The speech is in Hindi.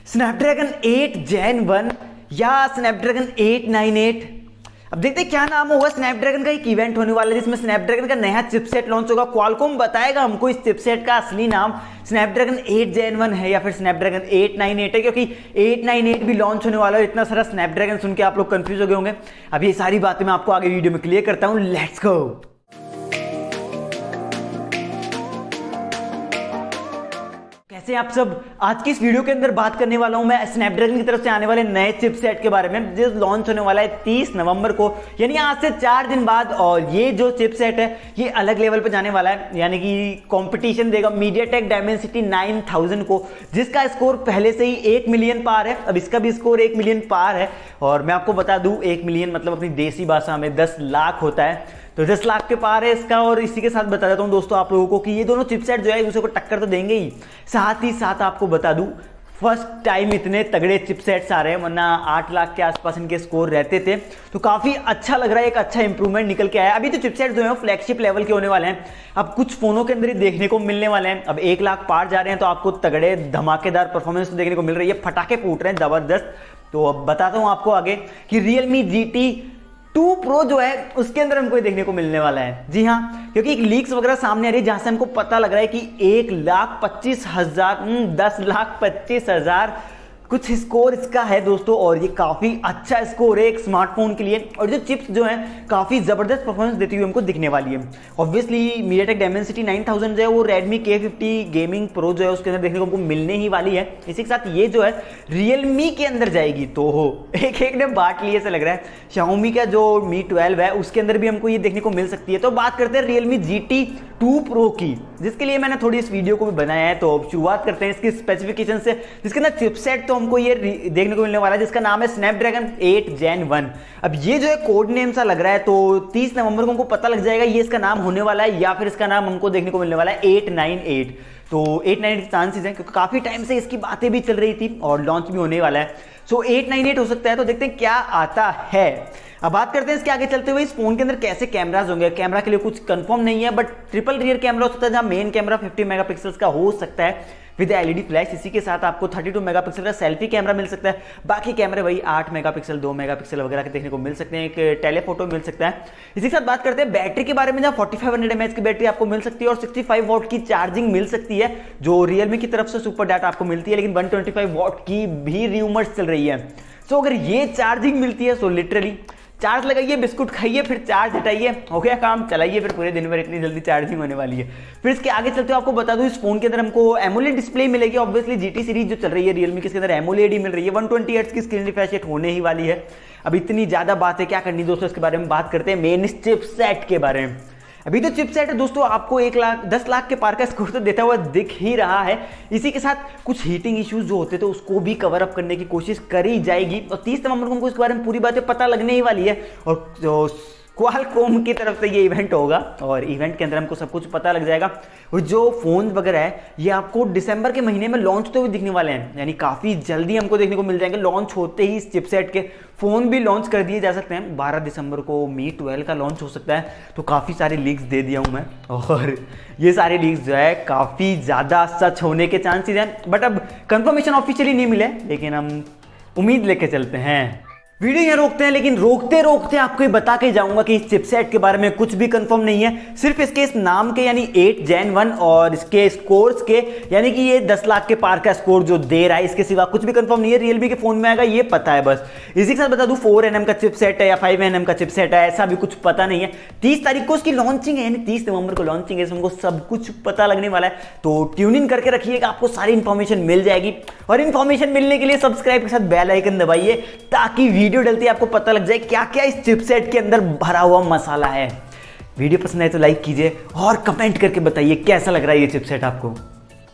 स्नैपड्रैगन 8 Gen 1 या स्नैपड्रैगन 898। अब देखते हैं क्या नाम होगा। स्नैपड्रैगन का एक इवेंट होने वाला है जिसमें स्नैपड्रैगन का नया चिपसेट लॉन्च होगा। क्वालकॉम बताएगा हमको इस चिपसेट का असली नाम स्नैपड्रैगन 8 Gen 1 है या फिर स्नैपड्रैगन 898 है, क्योंकि 898 भी लॉन्च होने वाला है। इतना सारा स्नैपड्रैगन सुन के आप लोग कंफ्यूज हो गए होंगे। अब ये सारी बातें मैं आपको आगे वीडियो में क्लियर करता हूँ। Let's go. कैसे आप सब। आज की इस वीडियो के अंदर बात करने वाला हूं मैं स्नैपड्रैगन की तरफ से आने वाले नए चिपसेट के बारे में जो लॉन्च होने वाला है 30 नवंबर को, यानी आज से 4 दिन बाद। और ये जो चिपसेट है ये अलग लेवल पे जाने वाला है, यानी कि कंपटीशन देगा मीडियाटेक डायमेंसिटी 9000 को, जिसका स्कोर पहले से ही 1 मिलियन पार है। अब इसका भी स्कोर 1 मिलियन पार है। और मैं आपको बता दूं 1 मिलियन मतलब अपनी देसी भाषा में 10 लाख होता है, तो 10 लाख के पार है इसका। और इसी के साथ बता देता हूं दोस्तों आप लोगों को कि ये दोनों चिपसेट जो है दूसरे को टक्कर तो देंगे ही साथ आपको बता दूं फर्स्ट टाइम इतने तगड़े चिपसेट्स आ रहे हैं, वरना 8 लाख के आसपास इनके स्कोर रहते थे। तो काफी अच्छा लग रहा है, एक अच्छा इंप्रूवमेंट निकल के आया। अभी तो चिपसेट जो है फ्लैगशिप लेवल के होने वाले हैं। अब कुछ फोनों के अंदर ही देखने को मिलने वाले हैं। अब 1 लाख पार जा रहे हैं तो आपको तगड़े धमाकेदार परफॉर्मेंस देखने को मिल रही है, फटाके फूट रहे हैं जबरदस्त। तो अब बताता हूं आपको आगे कि Realme GT 2 Pro जो है उसके अंदर हमको देखने को मिलने वाला है। जी हाँ, क्योंकि एक लीक्स वगैरह सामने आ रही है जहां से हमको पता लग रहा है कि 1,25,000 10,25,000 कुछ स्कोर इसका है दोस्तों। और ये काफी अच्छा स्कोर है एक स्मार्टफोन के लिए। और जो चिप्स जो हैं काफी जबरदस्त परफॉर्मेंस देती हुई हमको दिखने वाली है। ऑब्वियसली मीडियाटेक डायमेंसिटी 9000 जो है वो Redmi K50 गेमिंग प्रो जो है उसके अंदर देखने को हमको मिलने ही वाली है। इसी के साथ ये जो है Realme के अंदर जाएगी। तो हो एक ने बांट लिए ऐसा लग रहा है। xiaomi का जो Mi 12 है उसके अंदर भी हमको ये देखने को मिल सकती है। तो बात करते हैं Realme GT 2 Pro की, जिसके लिए मैंने थोड़ी इस वीडियो को भी बनाया है। तो शुरुआत करते हैं इसकी स्पेसिफिकेशन से, जिसके अंदर चिपसेट तो हमको ये देखने को मिलने वाला है जिसका नाम है स्नैपड्रैगन 8 Gen 1। अब ये जो है कोड नेम सा लग रहा है, तो 30 नवंबर को हमको पता लग जाएगा ये इसका नाम होने वाला है या फिर इसका नाम हमको देखने को मिलने वाला है 898। तो 898 के चांसेस हैं क्योंकि काफी टाइम से इसकी बातें भी चल रही थी और लॉन्च भी होने वाला है। सो 898 हो सकता है। तो देखते हैं क्या आता है। अब बात करते हैं इसके आगे चलते हुए इस फोन के अंदर कैसे कैमरास होंगे। कैमरा के लिए कुछ कंफर्म नहीं है, बट ट्रिपल रियर कैमरा हो सकता है जहां मेन कैमरा 50 मेगापिक्सल्स का हो सकता है विद एलईडी फ्लैश। इसी के साथ आपको 32 मेगापिक्सल का सेल्फी कैमरा मिल सकता है। बाकी कैमरे वही 8 मेगापिक्सल 2 मेगापिक्सल वगैरह के देखने को मिल सकते हैं। एक टेलीफोटो मिल सकता है। इसी के साथ बात करते हैं बैटरी के बारे में, जहां 4500 mAh की बैटरी आपको मिल सकती है और 65 वॉट की चार्जिंग मिल सकती है जो Realme की तरफ से सुपर डाटा आपको मिलती है। लेकिन 125 वॉट की भी रूमर्स चल रही है। सो अगर ये चार्जिंग मिलती है सो लिटरली चार्ज लगाइए, बिस्कुट खाइए, फिर चार्ज हटाइए, हो गया काम, चलाइए फिर पूरे दिन भर, इतनी जल्दी चार्जिंग होने वाली है। फिर इसके आगे चलते हुए आपको बता दूं इस फोन के अंदर हमको एमोलेड डिस्प्ले मिलेगी। ऑब्वियसली GT सीरीज जो चल रही है Realme की, इसके अंदर एमोलेड ही मिल रही है। 120 हर्ट्ज की स्क्रीन रिफ्रेश रेट होने ही वाली है। अब इतनी ज्यादा बातें क्या करनी दोस्तों, इसके बारे में बात करते हैं मेन चिपसेट के बारे में। अभी तो चिपसेट है दोस्तों आपको 10 लाख के पार का स्कोर तो देता हुआ दिख ही रहा है। इसी के साथ कुछ हीटिंग इश्यूज जो होते थे उसको भी कवर अप करने की कोशिश करी जाएगी। और 30 नवंबर को हमको इसके बारे में पूरी बातें पता लगने ही वाली है। और जो क्वालकॉम की तरफ से ये इवेंट होगा और इवेंट के अंदर हमको सब कुछ पता लग जाएगा। और जो फोन वगैरह है ये आपको दिसंबर के महीने में लॉन्च होते हुए दिखने वाले हैं, यानी काफी जल्दी हमको देखने को मिल जाएंगे। लॉन्च होते ही इस चिपसेट के फोन भी लॉन्च कर दिए जा सकते हैं। 12 दिसंबर को Mi 12 का लॉन्च हो सकता है। तो काफी सारे लीक्स दे दिया हूं मैं, और ये सारे लीक्स जो है काफी ज्यादा सच होने के चांसेस हैं। बट अब कंफर्मेशन ऑफिशियली नहीं मिले, लेकिन हम उम्मीद लेके चलते हैं। वीडियो यहाँ रोकते हैं, लेकिन रोकते रोकते आपको ये बता के जाऊंगा कि इस चिपसेट के बारे में कुछ भी कंफर्म नहीं है। सिर्फ इसके इस नाम के यानी 8 Gen 1 और इसके स्कोर्स के, यानी कि ये 10 लाख के पार का स्कोर जो दे रहा है, इसके सिवा कुछ भी कंफर्म नहीं है। Realme के फोन में आएगा ये पता है बस। इसी के साथ बता दूं 4nm का चिपसेट है या 5nm का चिपसेट है, ऐसा भी कुछ पता नहीं है। 30 तारीख को उसकी लॉन्चिंग है, यानी 30 नवंबर को लॉन्चिंग है, हमको सब कुछ पता लगने वाला है। तो ट्यून इन करके रखिएगा, आपको सारी इंफॉर्मेशन मिल जाएगी। और इंफॉर्मेशन मिलने के लिए सब्सक्राइब के साथ बेल आइकन दबाइए ताकि वीडियो डलती है आपको पता लग जाए क्या क्या इस चिपसेट के अंदर भरा हुआ मसाला है। वीडियो पसंद आए तो लाइक कीजिए और कमेंट करके बताइए कैसा लग रहा है ये चिपसेट आपको।